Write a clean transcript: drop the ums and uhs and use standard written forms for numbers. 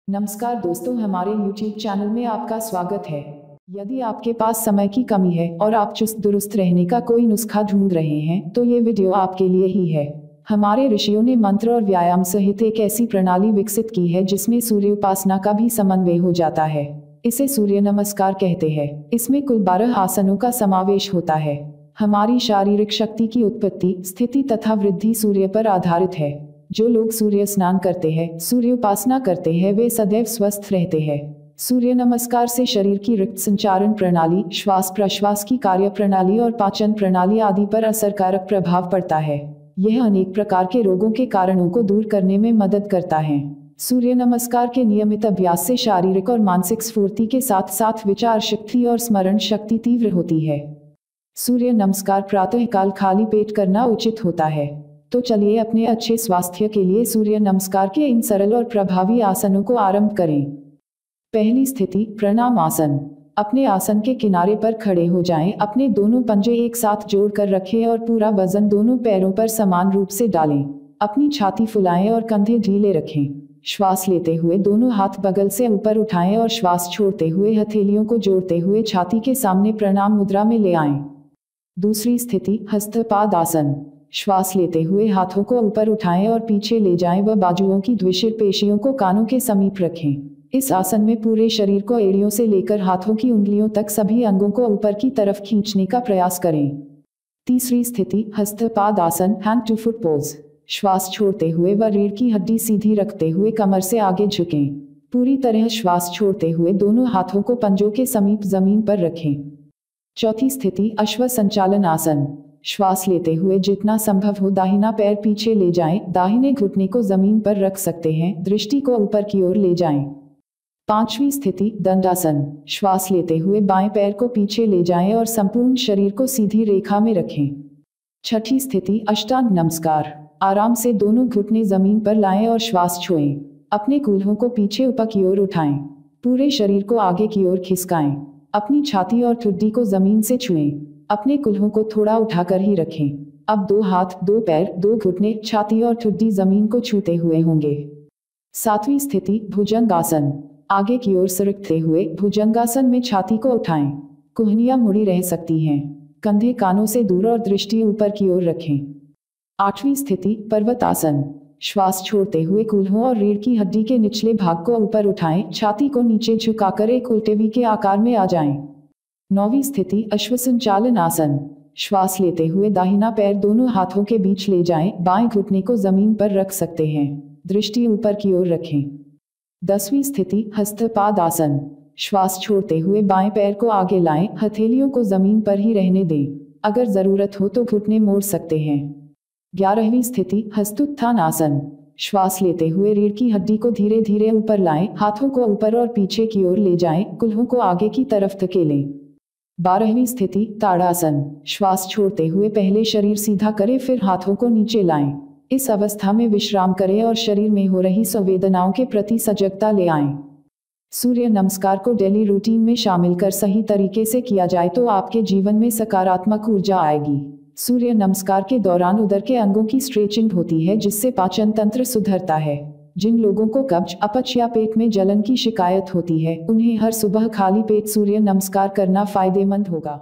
नमस्कार दोस्तों, हमारे YouTube चैनल में आपका स्वागत है। यदि आपके पास समय की कमी है और आप चुस्त दुरुस्त रहने का कोई नुस्खा ढूंढ रहे हैं तो ये वीडियो आपके लिए ही है। हमारे ऋषियों ने मंत्र और व्यायाम सहित एक ऐसी प्रणाली विकसित की है जिसमें सूर्य उपासना का भी समन्वय हो जाता है। इसे सूर्य नमस्कार कहते हैं। इसमें कुल 12 आसनों का समावेश होता है। हमारी शारीरिक शक्ति की उत्पत्ति, स्थिति तथा वृद्धि सूर्य पर आधारित है। जो लोग सूर्य स्नान करते हैं, सूर्य उपासना करते हैं, वे सदैव स्वस्थ रहते हैं। सूर्य नमस्कार से शरीर की रक्त संचारण प्रणाली, श्वास प्रश्वास की कार्य प्रणाली और पाचन प्रणाली आदि पर असरकारक प्रभाव पड़ता है। यह अनेक प्रकार के रोगों के कारणों को दूर करने में मदद करता है। सूर्य नमस्कार के नियमित अभ्यास से शारीरिक और मानसिक स्फूर्ति के साथ साथ विचार शक्ति और स्मरण शक्ति तीव्र होती है। सूर्य नमस्कार प्रातःकाल खाली पेट करना उचित होता है। तो चलिए अपने अच्छे स्वास्थ्य के लिए सूर्य नमस्कार के इन सरल और प्रभावी आसनों को आरंभ करें। पहली स्थिति, प्रणाम आसन। अपने आसन के किनारे पर खड़े हो जाएं। अपने दोनों पंजे एक साथ जोड़कर रखें और पूरा वजन दोनों पैरों पर समान रूप से डालें। अपनी छाती फुलाएं और कंधे ढीले रखें। श्वास लेते हुए दोनों हाथ बगल से ऊपर उठाएं और श्वास छोड़ते हुए हथेलियों को जोड़ते हुए छाती के सामने प्रणाम मुद्रा में ले आएं। दूसरी स्थिति, हस्तपाद आसन। श्वास लेते हुए हाथों को ऊपर उठाएं और पीछे ले जाएं व बाजुओं की द्विशिर पेशियों को कानों के समीप रखें। इस आसन में पूरे शरीर को एड़ियों से लेकर हाथों की उंगलियों तक सभी अंगों को ऊपर की तरफ खींचने का प्रयास करें। तीसरी स्थिति, हस्तपाद आसन, हैंड टू फुट पोज। श्वास छोड़ते हुए व रीढ़ की हड्डी सीधी रखते हुए कमर से आगे झुकें। पूरी तरह श्वास छोड़ते हुए दोनों हाथों को पंजों के समीप जमीन पर रखें। चौथी स्थिति, अश्व संचालन आसन। श्वास लेते हुए जितना संभव हो दाहिना पैर पीछे ले जाएं। दाहिने घुटने को जमीन पर रख सकते हैं। दृष्टि को ऊपर की ओर ले जाएं। पांचवी स्थिति, दंडासन। श्वास लेते हुए बाएं पैर को पीछे ले जाएं और संपूर्ण शरीर को सीधी रेखा में रखें। छठी स्थिति, अष्टांग नमस्कार। आराम से दोनों घुटने जमीन पर लाएं और श्वास छोड़ें। अपने कूल्हों को पीछे ऊपर की ओर उठाएं। पूरे शरीर को आगे की ओर खिसकाएं। अपनी छाती और ठुड्डी को जमीन से छुएं। अपने कूल्हों को थोड़ा उठाकर ही रखें। अब 2 हाथ, 2 पैर, 2 घुटने, छाती और ठुड्डी जमीन को छूते हुए होंगे। सातवीं स्थिति, भुजंगासन। आगे की ओर सरकते हुए भुजंगासन में छाती को उठाएं। कुहनियां मुड़ी रह सकती हैं। कंधे कानों से दूर और दृष्टि ऊपर की ओर रखें। आठवीं स्थिति, पर्वतासन। श्वास छोड़ते हुए कूल्हों और रीढ़ की हड्डी के निचले भाग को ऊपर उठाएं। छाती को नीचे झुकाकर एक उल्टे वी के आकार में आ जाएं। नौवीं स्थिति, अश्वसंचालन आसन। श्वास लेते हुए दाहिना पैर दोनों हाथों के बीच ले जाएं। बाएं घुटने को जमीन पर रख सकते हैं। दृष्टि ऊपर की ओर रखें। 10वीं स्थिति, हस्तपाद आसन। श्वास छोड़ते हुए बाएं पैर को आगे लाएं। हथेलियों को जमीन पर ही रहने दें। अगर जरूरत हो तो घुटने मोड़ सकते हैं। 11वीं स्थिति, हस्तोत्थान आसन। श्वास लेते हुए रीढ़ की हड्डी को धीरे धीरे ऊपर लाएं। हाथों को ऊपर और पीछे की ओर ले जाएं। कूल्हों को आगे की तरफ धकेलें। 12वीं स्थिति, ताड़ासन। श्वास छोड़ते हुए पहले शरीर सीधा करें, फिर हाथों को नीचे लाएं। इस अवस्था में विश्राम करें और शरीर में हो रही संवेदनाओं के प्रति सजगता ले आएं। सूर्य नमस्कार को डेली रूटीन में शामिल कर सही तरीके से किया जाए तो आपके जीवन में सकारात्मक ऊर्जा आएगी। सूर्य नमस्कार के दौरान उदर के अंगों की स्ट्रेचिंग होती है जिससे पाचन तंत्र सुधरता है। जिन लोगों को कब्ज, अपच या पेट में जलन की शिकायत होती है उन्हें हर सुबह खाली पेट सूर्य नमस्कार करना फायदेमंद होगा।